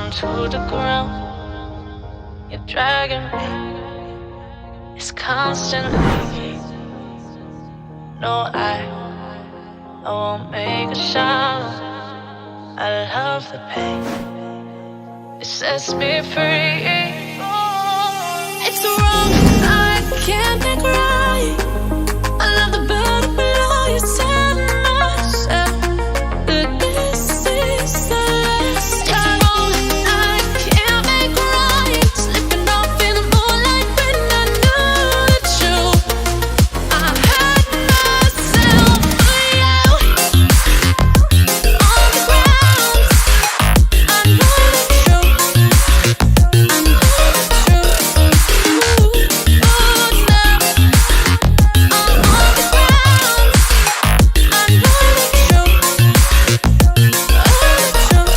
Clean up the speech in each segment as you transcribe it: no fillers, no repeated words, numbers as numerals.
down to the ground. You're dragging me. It's constantly. No, I won't make a sound. I love the pain. It sets me free. It's wrong, I can't make right. I love the bird below you, tell myself that this is the last time. I can't make right. Slipping off in the moonlight when I knew the truth. I hurt myself for you. On the ground, I know the truth. I know the truth. Oh, now I'm on the ground. I know the truth. Oh, the truth.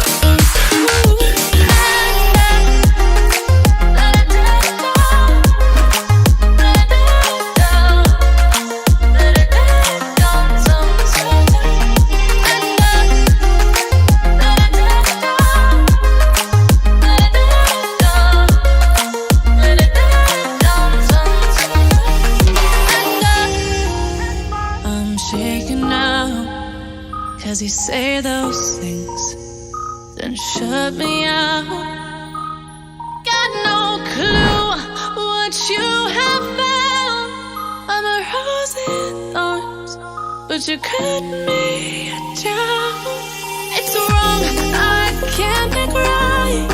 I'm shaking now, 'cause you say those things, then shut me out. Got no clue what you have found. I'm a rose in thorns, but you cut me down. It's wrong, I can't make right.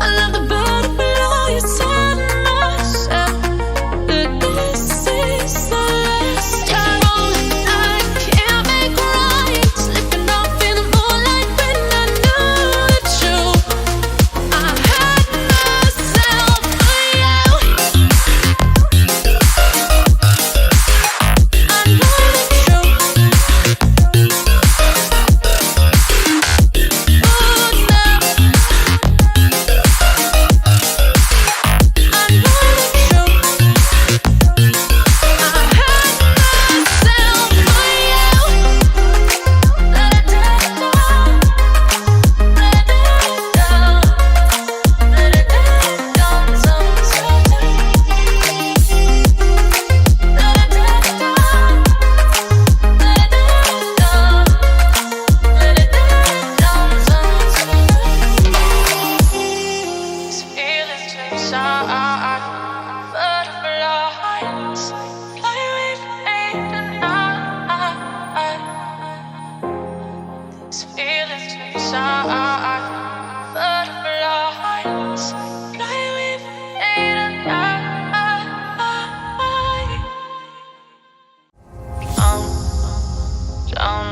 I love the bird below you, tell myself that this is the last time. I can't make right. Slipping off in the moonlight when I knew the truth. I hurt myself for you. I know the truth. Oh, now I know the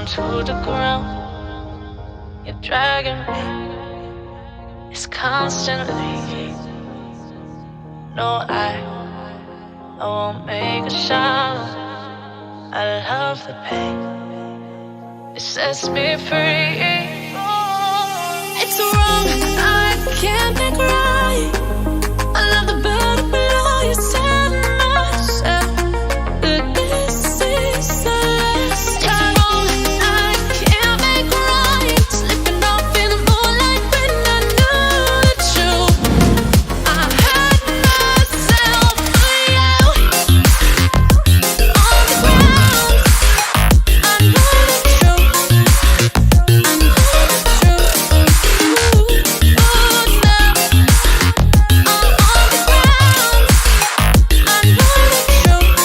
to the ground. You're dragging me. It's constantly. No, I won't make a sound. I love the pain. It sets me free. It's wrong, I can't make right. I love the bird below you, tell myself that this is the last time. I can't make right. Slipping off in the moonlight when I knew the truth. I hurt myself for you. On the ground, I know the truth. I know the truth. Oh, now I'm on the ground. I know the truth.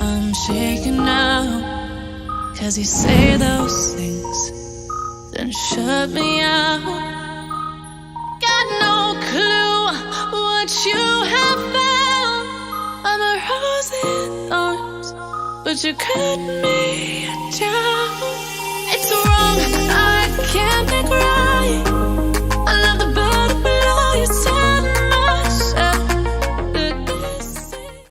I'm shaking now, 'cause you say those things, then shut me out. Got no clue what you have found. I'm a rose in thorns, but you cut me down. It's wrong, I can't make right.